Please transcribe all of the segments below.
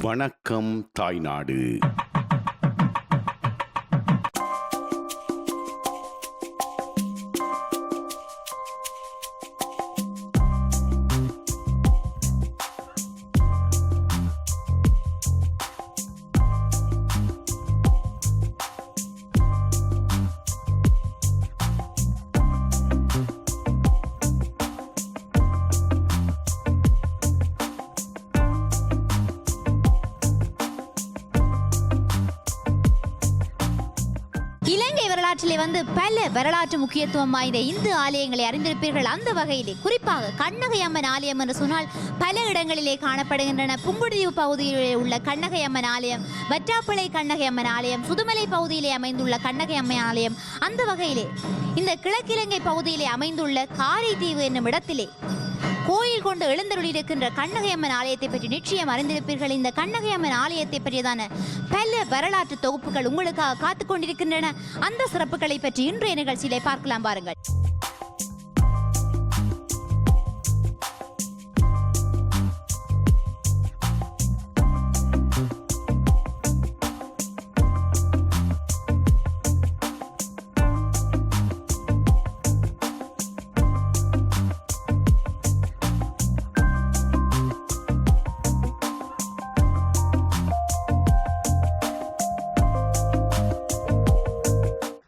வணக்கம் தாய்நாடு. இலங்கை வரலாற்றிலே பல வரலாற்று முக்கியத்துவம் வாய்ந்த இந்து ஆலயங்களை அறிந்திருப்பீர்கள். அந்த வகையிலே குறிப்பாக கண்ணகை அம்மன் ஆலயம் என்று சொன்னால் பல இடங்களிலே காணப்படுகின்றன. புங்குடுதீவு பகுதியிலே உள்ள கண்ணகை அம்மன் ஆலயம், வற்றாப்பிளை கண்ணகை அம்மன் ஆலயம், சுதுமலை பகுதியிலே அமைந்துள்ள கண்ணகை அம்மன் ஆலயம். அந்த வகையிலே இந்த கிழக்கிலங்கை பகுதியிலே அமைந்துள்ள காரைதீவு என்னும் இடத்திலே கோயில் கொண்டு எழுந்தருளியிருக்கின்ற கண்ணகை அம்மன் ஆலயத்தை பற்றி நிச்சயம் அறிந்திருப்பீர்கள். இந்த கண்ணகை அம்மன் ஆலயத்தை பற்றியதான பல வரலாற்று தொகுப்புகள் உங்களுக்காக காத்துக் கொண்டிருக்கின்றன. அந்த சிறப்புகளை பற்றி இன்றைய நிகழ்ச்சியிலே பார்க்கலாம், பாருங்கள்.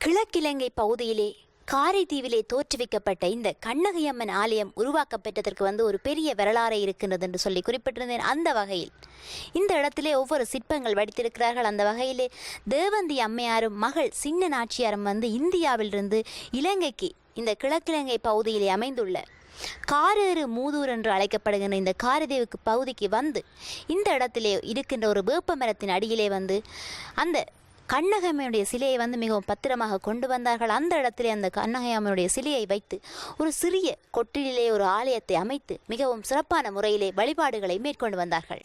கிழக்கிலங்கை பகுதியிலே காரைதீவிலே தோற்றுவிக்கப்பட்ட இந்த கண்ணகை அம்மன் ஆலயம் உருவாக்கப்பட்டதற்கு ஒரு பெரிய வரலாறு இருக்கின்றது என்று சொல்லி குறிப்பிட்டிருந்தேன். அந்த வகையில் இந்த இடத்திலே ஒவ்வொரு சிற்பங்கள் வடித்திருக்கிறார்கள். அந்த வகையிலே தேவந்தி அம்மையாரும் மகள் சின்ன நாச்சியாரும் இந்தியாவிலிருந்து இலங்கைக்கு இந்த கிழக்கிலங்கை பகுதியிலே அமைந்துள்ள காரேறு மூதூர் என்று அழைக்கப்படுகின்ற இந்த காரைதீவுக்கு பகுதிக்கு இந்த இடத்திலே இருக்கின்ற ஒரு வேப்ப மரத்தின் அடியிலே அந்த கண்ணகையம்மனுடைய சிலையை மிகவும் பத்திரமாக கொண்டு வந்தார்கள். அந்த இடத்திலே அந்த கண்ணகையம்மனுடைய சிலையை வைத்து ஒரு சிறிய கொட்டிலே ஒரு ஆலயத்தை அமைத்து மிகவும் சிறப்பான முறையிலே வழிபாடுகளை மேற்கொண்டு வந்தார்கள்.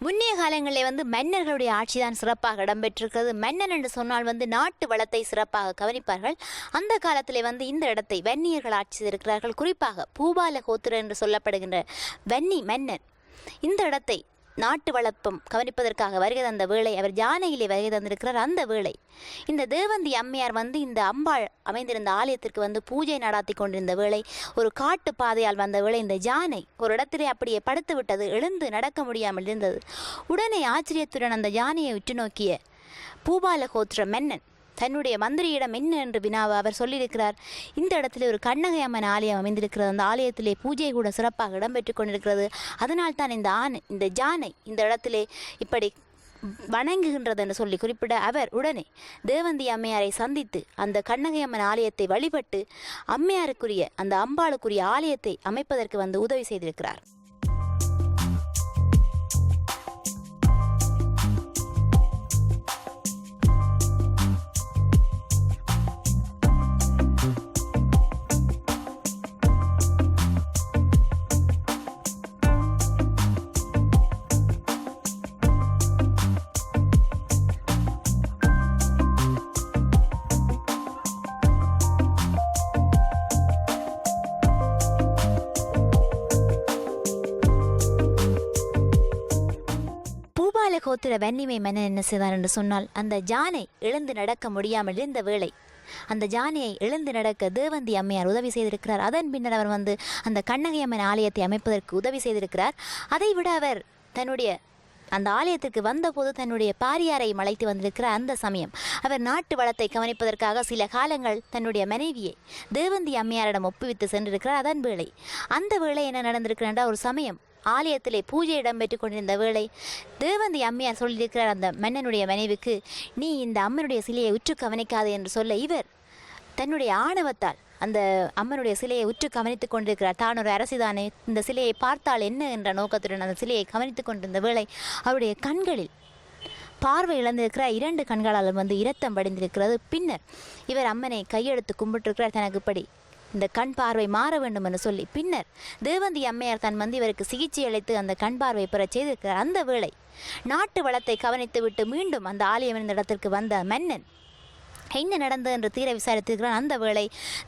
முன்னைய காலங்களிலே மன்னர்களுடைய ஆட்சிதான் சிறப்பாக இடம்பெற்றிருக்கிறது. மன்னன் என்று சொன்னால் நாட்டு வளத்தை சிறப்பாக கவனிப்பார்கள். அந்த காலத்திலே இந்த இடத்தை வன்னியர்கள் ஆட்சி செய்திருக்கிறார்கள். குறிப்பாக பூபால கோத்திரர் என்று சொல்லப்படுகின்ற வன்னி மன்னன் இந்த இடத்தை நாட்டு வளப்பம் கவனிப்பதற்காக வருகை தந்த வேளை அவர் யானையிலே வருகை தந்திருக்கிறார். அந்த வேளை இந்த தேவந்தி அம்மையார் இந்த அம்பாள் அமைந்திருந்த ஆலயத்திற்கு பூஜை நடாத்தி கொண்டிருந்த வேளை ஒரு காட்டு பாதையால் வந்த வேளை இந்த யானை ஒரு இடத்திலே அப்படியே படுத்து விட்டது. எழுந்து நடக்க முடியாமல் இருந்தது. உடனே ஆச்சரியத்துடன் அந்த யானையை உற்று நோக்கிய பூபால கோத்திர மன்னன் தன்னுடைய மந்திரியிடம் என்ன என்று வினாவ அவர் சொல்லியிருக்கிறார், இந்த இடத்துல ஒரு கண்ணகை அம்மன் ஆலயம் அமைந்திருக்கிறது. அந்த ஆலயத்திலே பூஜை கூட சிறப்பாக இடம்பெற்றுக் கொண்டிருக்கிறது. அதனால் தான் இந்த யானை இந்த இடத்திலே இப்படி வணங்குகின்றது என்று சொல்லி குறிப்பிட அவர் உடனே தேவந்தி அம்மையாரை சந்தித்து அந்த கண்ணகை அம்மன் ஆலயத்தை வழிபட்டு அம்மையாருக்குரிய அந்த அம்பாளுக்குரிய ஆலயத்தை அமைப்பதற்கு உதவி செய்திருக்கிறார். கோத்திர வன்னிமை மன்னன் என்ன செய்தார் என்று சொன்னால் அந்த யானை எழுந்து நடக்க முடியாமல் இருந்த வேளை அந்த யானையை எழுந்து நடக்க தேவந்தி அம்மையார் உதவி செய்திருக்கிறார். அதன் பின்னர் அவர் அந்த கண்ணகை அம்மன் ஆலயத்தை அமைப்பதற்கு உதவி செய்திருக்கிறார். அதைவிட அவர் தன்னுடைய அந்த ஆலயத்திற்கு வந்தபோது தன்னுடைய பாரியாரை அழைத்து வந்திருக்கிற அந்த சமயம் அவர் நாட்டு வளத்தை கவனிப்பதற்காக சில காலங்கள் தன்னுடைய மனைவியை தேவந்தி அம்மையாரிடம் ஒப்புவித்து சென்றிருக்கிறார். அதன் வேளை அந்த வேளை என்ன நடந்திருக்கிறார், ஒரு சமயம் ஆலயத்திலே பூஜை இடம்பெற்று கொண்டிருந்த வேளை தேவந்தி அம்மையார் சொல்லியிருக்கிறார் அந்த மன்னனுடைய மனைவிக்கு, நீ இந்த அம்மனுடைய சிலையை உற்று கவனிக்காது என்று சொல்ல இவர் தன்னுடைய ஆணவத்தால் அந்த அம்மனுடைய சிலையை உற்று கவனித்துக் கொண்டிருக்கிறார். தான் ஒரு அரசிதானே, இந்த சிலையை பார்த்தால் என்ன என்ற நோக்கத்துடன் அந்த சிலையை கவனித்துக் கொண்டிருந்த வேளை அவருடைய கண்களில் பார்வை இழந்திருக்கிறார். 2 கண்களால் இரத்தம் வடிந்திருக்கிறது. பின்னர் இவர் அம்மனை கையெடுத்து கும்பிட்டிருக்கிறார், தனக்கு படி இந்த கண் பார்வை மாற வேண்டும் என்று சொல்லி. பின்னர் தேவந்தி அம்மையார் தன் இவருக்கு சிகிச்சை அளித்து அந்த கண் பார்வை பெற செய்திருக்கிறார். அந்த வேளை நாட்டு வளத்தை கவனித்து விட்டு மீண்டும் அந்த ஆலயம் இருந்த இடத்திற்கு வந்த மன்னன் என்ன நடந்தது என்று தீர விசாரித்திருக்கிறார். அந்த வேளை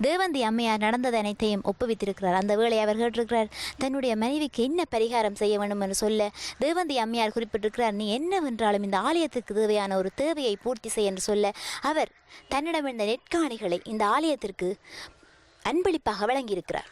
தேவந்தி அம்மையார் நடந்தது அனைத்தையும் ஒப்புவித்திருக்கிறார். அந்த வேளை அவர் கேட்டிருக்கிறார், தன்னுடைய மனைவிக்கு என்ன பரிகாரம் செய்ய வேண்டும் என்று சொல்ல தேவந்தி அம்மையார் குறிப்பிட்டிருக்கிறார், நீ என்னவென்றாலும் இந்த ஆலயத்திற்கு தேவையான ஒரு தேவையை பூர்த்தி செய்ய என்று சொல்ல அவர் தன்னிடமிருந்த நெற்காணிகளை இந்த ஆலயத்திற்கு அன்பளிப்பாக வழங்கியிருக்கிறார்.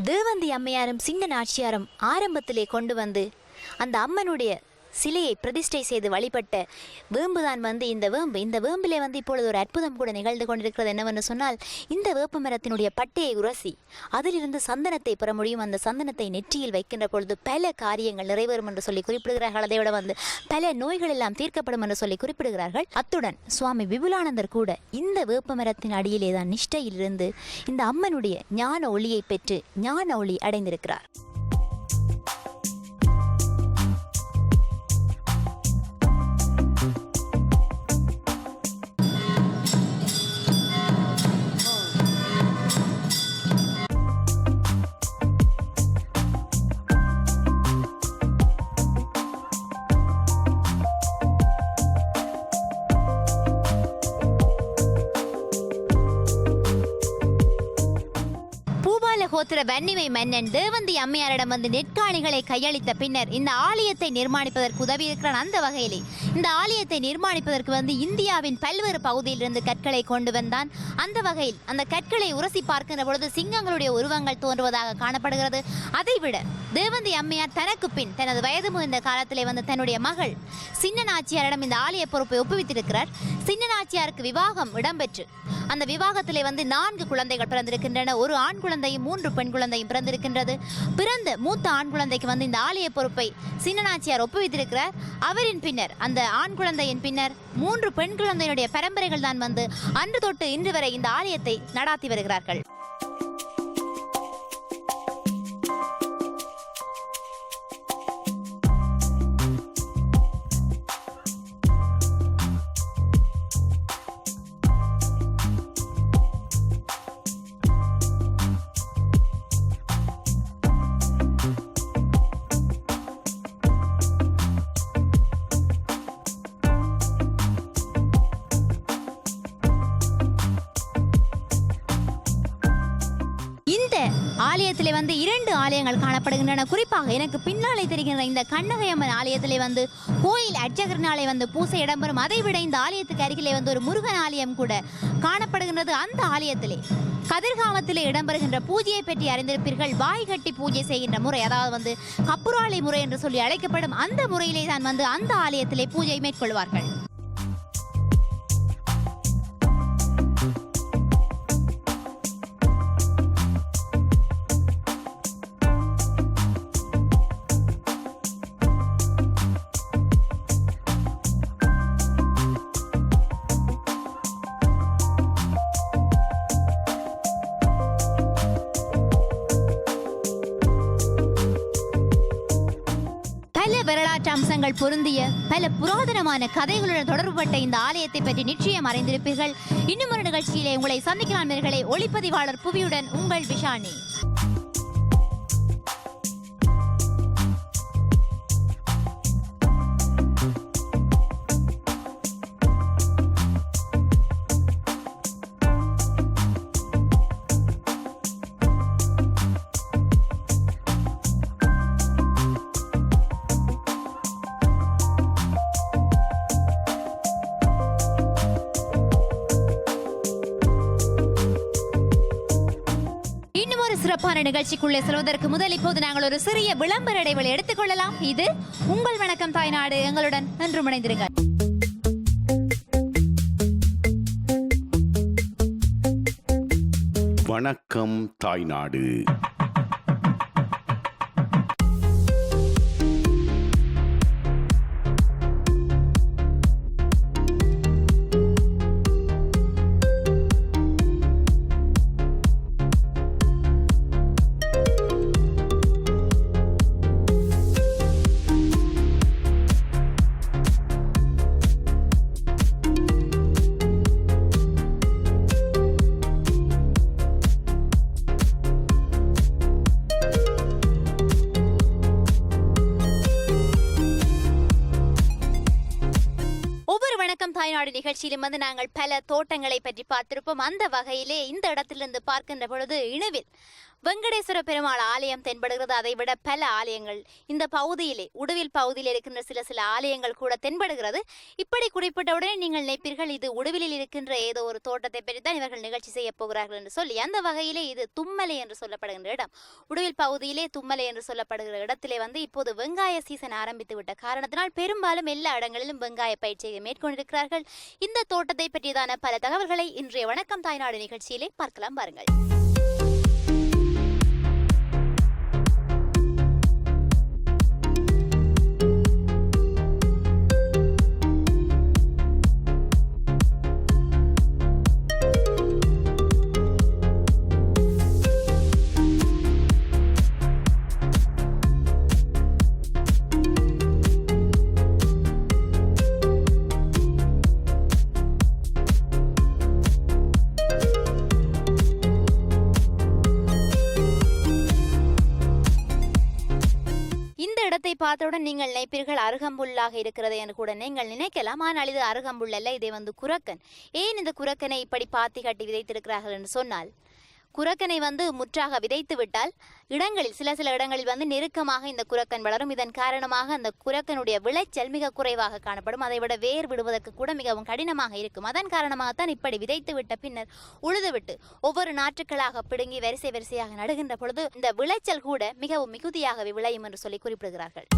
தேவந்தி அம்மையாரும் சிங்க நாச்சியாரும் ஆரம்பத்திலே கொண்டு வந்து அந்த அம்மனுடைய சிலையை பிரதிஷ்டை செய்து வழிபட்ட வேம்புதான் இந்த வேம்பு. இந்த வேம்பிலே இப்பொழுது ஒரு அற்புதம் கூட நிகழ்ந்து கொண்டிருக்கிறது. என்னவென்று சொன்னால், இந்த வேப்ப மரத்தினுடைய பட்டையை உரசி அதிலிருந்து சந்தனத்தை பெற முடியும். அந்த சந்தனத்தை நெற்றியில் வைக்கின்ற பொழுது பல காரியங்கள் நிறைவேறும் என்று சொல்லி குறிப்பிடுகிறார்கள். அதை விட பல நோய்கள் எல்லாம் தீர்க்கப்படும் என்று சொல்லி குறிப்பிடுகிறார்கள். அத்துடன் சுவாமி விபுலானந்தர் கூட இந்த வேப்ப மரத்தின் அடியிலே தான் நிஷ்டையிலிருந்து இந்த அம்மனுடைய ஞான ஒளியை பெற்று ஞான ஒளி அடைந்திருக்கிறார். கோத்திர வன்னிமை மன்னன் தேவந்தி அம்மையாரிடம் நெற்காணிகளை கையளித்த பின்னர் இந்த ஆலயத்தை நிர்மாணிப்பதற்கு உதவி இருக்கிறான். அந்த வகையிலே இந்த ஆலயத்தை நிர்மாணிப்பதற்கு இந்தியாவின் பல்வேறு பகுதியிலிருந்து கற்களை கொண்டு வந்தான். அந்த வகையில் அந்த கற்களை உரசி பார்க்கின்ற பொழுது சிங்கங்களுடைய உருவங்கள் தோன்றுவதாக காணப்படுகிறது. அதைவிட தேவந்தி அம்மையார் தனக்கு பின் தனது வயது முதிர்ந்த காலத்திலே தன்னுடைய மகள் சின்ன நாச்சியாரிடம் இந்த ஆலய பொறுப்பை ஒப்புவித்திருக்கிறார். சின்ன நாச்சியாருக்கு விவாகம் இடம்பெற்று அந்த விவாகத்திலே 4 குழந்தைகள் பிறந்திருக்கின்றன. ஒரு ஆண் குழந்தையும் 3 பெண் குழந்தையும் பிறந்திருக்கின்றது. பிறந்த மூத்த ஆண் குழந்தைக்கு இந்த ஆலய பொறுப்பை சின்ன நாச்சியார் ஒப்புவித்திருக்கிறார். அவரின் பின்னர் அந்த ஆண் குழந்தையின் பின்னர் 3 பெண் குழந்தையினுடைய பரம்பரைகள் தான் அன்று தொட்டு இன்று வரை இந்த ஆலயத்தை நடாத்தி வருகிறார்கள். ஆலயத்திலே 2 ஆலயங்கள் காணப்படுகின்றன. குறிப்பாக எனக்கு பின்னாலே தெரிகின்ற இந்த கண்ணகையம்மன் ஆலயத்திலே கோயில் அர்ச்சகர்னாலே பூசை இடம்பெறும். அதைவிட இந்த ஆலயத்துக்கு அருகிலே ஒரு முருகன் ஆலயம் கூட காணப்படுகின்றது. அந்த ஆலயத்திலே கதிர்காமத்திலே இடம்பெறுகின்ற பூஜையை பற்றி அறிந்திருப்பீர்கள். வாய் கட்டி பூஜை செய்கின்ற முறை, அதாவது கப்புராளி முறை என்று சொல்லி அழைக்கப்படும் அந்த முறையிலே தான் அந்த ஆலயத்திலே பூஜை மேற்கொள்வார்கள். வரலாற்று அம்சங்கள் பொருந்திய பல புராதனமான கதைகளுடன் தொடர்புபட்ட இந்த ஆலயத்தை பற்றி நிச்சயம் அறிந்திருப்பீர்கள். இன்னும் ஒரு நிகழ்ச்சியிலே உங்களை சந்திக்கலாம். ஒளிப்பதிவாளர் புவியுடன் உங்கள் விஷானி. சிறப்பான நிகழ்ச்சிக்குள்ளே செல்வதற்கு முதல் இப்போது நாங்கள் ஒரு சிறிய விளம்பர இடைவெளி எடுத்துக்கொள்ளலாம். இது உங்கள் வணக்கம் தாய்நாடு. எங்களுடன் என்றும் இணைந்திருங்கள். வணக்கம் தாய்நாடு. தாய்நாடு நிகழ்ச்சியிலும் வந்து நாங்கள் பல தோட்டங்களை பற்றி பார்த்திருப்போம். அந்த வகையிலே இந்த இடத்திலிருந்து பார்க்கின்ற பொழுது இணுவில் வெங்கடேஸ்வர பெருமாள் ஆலயம் தென்படுகிறது. அதை விட பல ஆலயங்கள் இந்த பகுதியிலே உடுவில் பகுதியில் இருக்கின்ற சில ஆலயங்கள் கூட தென்படுகிறது. இப்படி குறிப்பிட்டவுடனே நீங்கள் நினைப்பீர்கள் இது உடுவிலில் இருக்கின்ற ஏதோ ஒரு தோட்டத்தை பற்றி தான் இவர்கள் நிகழ்ச்சி செய்ய போகிறார்கள் என்று சொல்லி. அந்த வகையிலே இது தும்மலை என்று சொல்லப்படுகின்ற இடம். உடுவில் பகுதியிலே தும்மலை என்று சொல்லப்படுகிற இடத்திலே வந்து இப்போது வெங்காய சீசன் ஆரம்பித்து விட்ட காரணத்தினால் பெரும்பாலும் எல்லா இடங்களிலும் வெங்காய பயிற்சியை மேற்கொண்டிருக்கிறார்கள். இந்த தோட்டத்தை பற்றியதான பல தகவல்களை இன்றைய வணக்கம் தாய்நாடு நிகழ்ச்சியிலே பார்க்கலாம். பாருங்கள். பார்த்தவுடன் நீங்கள் நினைப்பீர்கள் அருகம்புல்லாக இருக்கிறது என்று கூட நீங்கள் நினைக்கலாம். ஆனால் இது அருகம்புல் அல்ல, இதை வந்து குரக்கன். ஏன் இந்த குரக்கனை இப்படி பாத்தி கட்டி விதைத்திருக்கிறார்கள் என்று சொன்னால், குரக்கனை வந்து முற்றாக விதைத்து விட்டால் இடங்களில் சில இடங்களில் வந்து நெருக்கமாக இந்த குரக்கன் வளரும். இதன் காரணமாக அந்த குரக்கனுடைய விளைச்சல் மிக குறைவாக காணப்படும். அதை விட வேர் விடுவதற்கு கூட மிகவும் கடினமாக இருக்கும். அதன் காரணமாகத்தான் இப்படி விதைத்து விட்ட பின்னர் உழுதுவிட்டு ஒவ்வொரு நாற்றுக்களாக பிடுங்கி வரிசையாக நடுகின்ற பொழுது இந்த விளைச்சல் கூட மிகவும் மிகுதியாகவே விளையும் என்று சொல்லி குறிப்பிடுகிறார்கள்.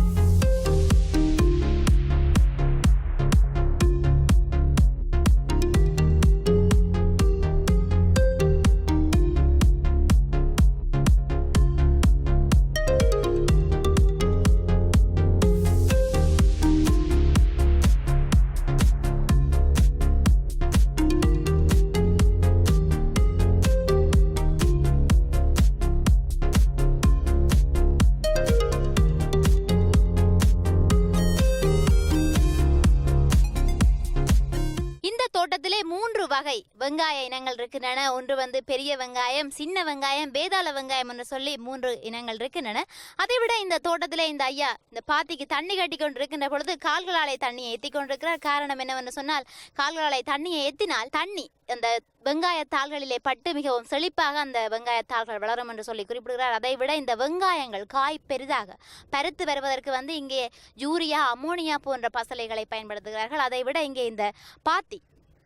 வகை வெங்காய இனங்கள் இருக்கின்றன. ஒன்று வந்து பெரிய வெங்காயம், சின்ன வெங்காயம், வேதாள வெங்காயம் என்று சொல்லி 3 இனங்கள் இருக்கின்றன. அதை விட இந்த தோட்டத்திலே இந்த ஐயா இந்த பாத்திக்கு தண்ணி கட்டி கொண்டிருக்கின்ற பொழுது கால்களாலே தண்ணியை ஏற்றி கொண்டிருக்கிறார். காரணம் என்னவென்று சொன்னால், கால்களாலே தண்ணியை ஏற்றினால் தண்ணி அந்த வெங்காய தாள்களிலே பட்டு மிகவும் செழிப்பாக அந்த வெங்காய தாள்கள் வளரும் என்று சொல்லி குறிப்பிடுகிறார். அதை விட இந்த வெங்காயங்கள் காய் பெரிதாக பருத்து வருவதற்கு வந்து இங்கே யூரியா, அமோனியா போன்ற பசலைகளை பயன்படுத்துகிறார்கள். அதை விட இங்கே இந்த பாத்தி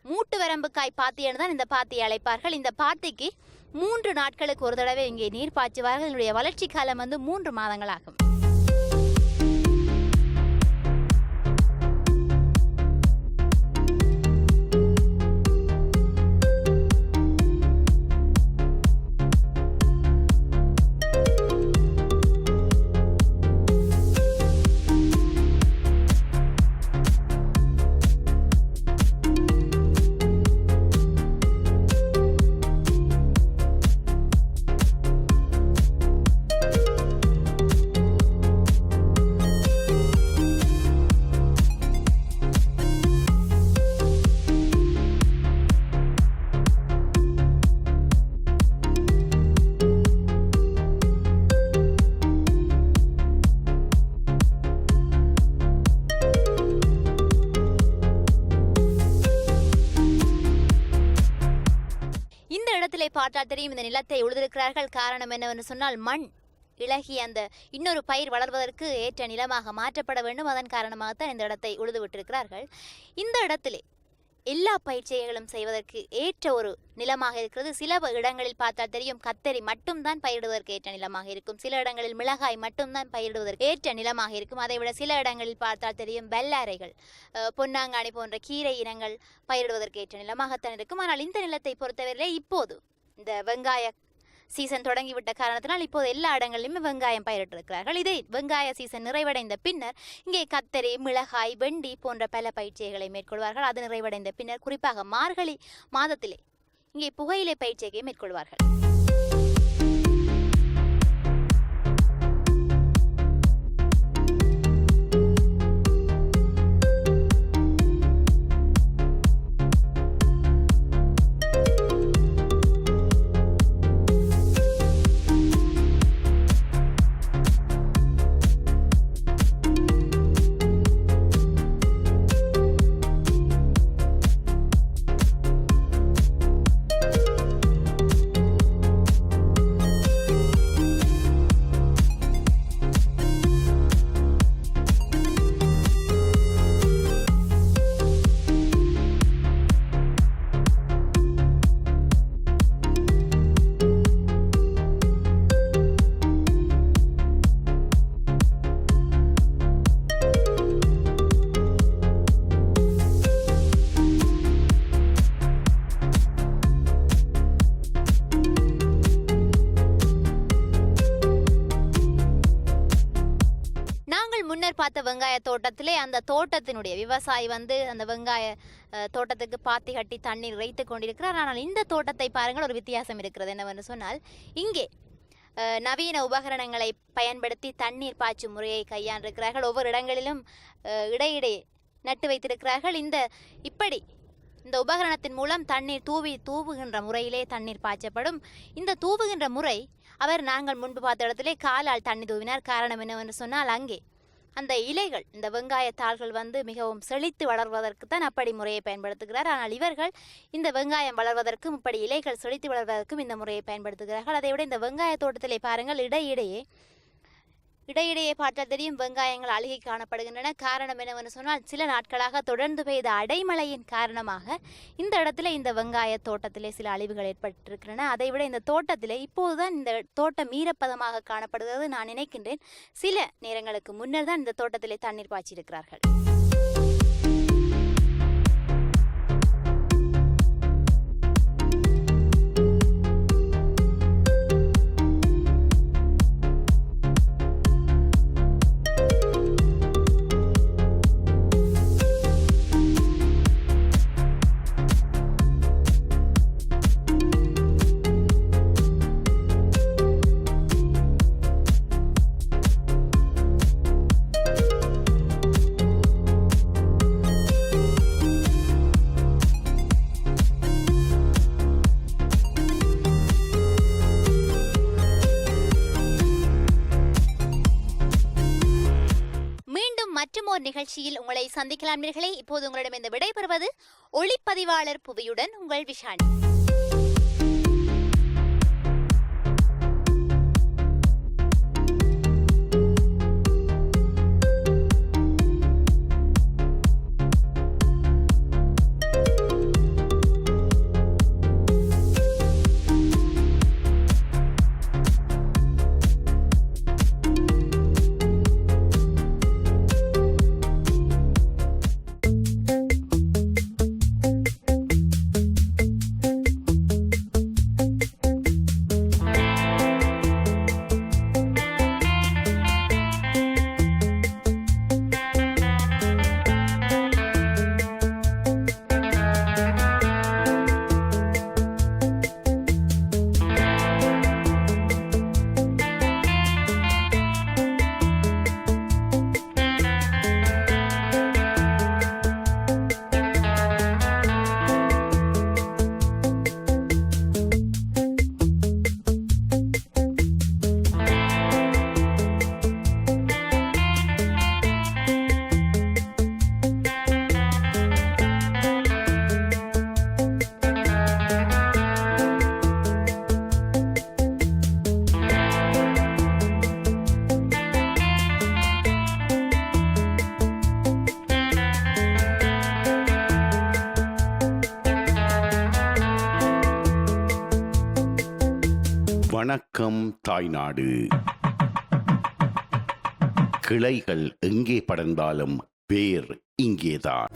மூட்டு வரம்பு காய் பாத்தி என்று தான் இந்த பாத்தியை அழைப்பார்கள். இந்த பாத்திக்கு 3 நாட்களுக்கு ஒரு தடவை இங்கே நீர் பாய்ச்சுவார்கள். இதனுடைய வளர்ச்சி காலம் வந்து 3 மாதங்கள் ஆகும். பார்த்தால் தெரியும் இந்த நிலத்தை உழுதிருக்கிறார்கள். காரணம் என்னவென்று சொன்னால், மண் இலகி அந்த இன்னொரு பயிர் வளர்வதற்கு ஏற்ற நிலமாக மாற்றப்பட வேண்டும். அதன் காரணமாகத்தான் இந்த இடத்தை உழுது விட்டிருக்கிறார்கள். இந்த இடத்திலே எல்லா பயிற்சிகளும் செய்வதற்கு ஏற்ற ஒரு நிலமாக இருக்கிறது. சில இடங்களில் பார்த்தால் தெரியும் கத்தரி மட்டும்தான் பயிரிடுவதற்கு ஏற்ற நிலமாக இருக்கும். சில இடங்களில் மிளகாய் மட்டும்தான் பயிரிடுவதற்கு ஏற்ற நிலமாக இருக்கும். அதைவிட சில இடங்களில் பார்த்தால் தெரியும் வெள்ளாரைகள், பொன்னாங்கானி போன்ற கீரை இனங்கள் பயிரிடுவதற்கு ஏற்ற நிலமாகத்தான் இருக்கும். ஆனால் இந்த நிலத்தை பொறுத்தவரையிலே இப்போது இந்த வெங்காய சீசன் தொடங்கிவிட்ட காரணத்தினால் இப்போது எல்லா இடங்களிலுமே வெங்காயம் பயிரிட்டிருக்கிறார்கள். இதே வெங்காய சீசன் நிறைவடைந்த பின்னர் இங்கே கத்தரி, மிளகாய், வெண்டி போன்ற பல பயிற்சிகளை மேற்கொள்வார்கள். அது நிறைவடைந்த பின்னர் குறிப்பாக மார்கழி மாதத்திலே இங்கே புகையிலை பயிற்சியை மேற்கொள்வார்கள். முன்னர் பார்த்த வெங்காய தோட்டத்திலே அந்த தோட்டத்தினுடைய விவசாயி அந்த வெங்காய தோட்டத்துக்கு பாத்தி கட்டி தண்ணீர் இறைத்து கொண்டிருக்கிறார். ஆனால் இந்த தோட்டத்தை பாருங்கள், ஒரு வித்தியாசம் இருக்கிறது. என்னவென்று சொன்னால் இங்கே நவீன உபகரணங்களை பயன்படுத்தி தண்ணீர் பாய்ச்சும் முறையை கையாண்டிருக்கிறார்கள். ஒவ்வொரு இடங்களிலும் இடையிடையே நட்டு வைத்திருக்கிறார்கள். இந்த உபகரணத்தின் மூலம் தண்ணீர் தூவுகின்ற முறையிலே தண்ணீர் பாய்ச்சப்படும். இந்த தூவுகின்ற முறை நாங்கள் முன்பு பார்த்த இடத்திலே காலால் தண்ணி தூவினார். காரணம் என்னவென்று சொன்னால் அங்கே அந்த இலைகள், இந்த வெங்காய தாள்கள் மிகவும் செழித்து வளர்வதற்கு தான் அப்படி முறையை பயன்படுத்துகிறார். ஆனால் இவர்கள் இந்த வெங்காயம் வளர்வதற்கும் இப்படி இலைகள் செழித்து வளர்வதற்கும் இந்த முறையை பயன்படுத்துகிறார்கள். அதைவிட இந்த வெங்காய தோட்டத்திலே பாருங்கள், இடையிடையே பார்த்தால் தெரியும் வெங்காயங்கள் அழுகி காணப்படுகின்றன. காரணம் என்னவென்று சொன்னால் சில நாட்களாக தொடர்ந்து பெய்த அடைமழையின் காரணமாக இந்த இடத்துல இந்த வெங்காய தோட்டத்திலே சில அழிவுகள் ஏற்பட்டிருக்கின்றன. அதைவிட இந்த தோட்டத்திலே இப்போதுதான் இந்த தோட்டம் ஈரப்பதமாக காணப்படுகிறது. நான் நினைக்கின்றேன் சில நேரங்களுக்கு முன்னர் தான் இந்த தோட்டத்திலே தண்ணீர் பாய்ச்சியிருக்கிறார்கள். மற்றுமோர் நிகழ்ச்சியில் உங்களை சந்திக்கலாம் நேயர்களே. இப்போது உங்களிடம் இந்த விடைபெறுவது ஒளிப்பதிவாளர் புவியுடன் உங்கள் விஷாணி. வணக்கம் தாய்நாடு. கிளைகள் எங்கே படர்ந்தாலும் வேர் இங்கேதான்.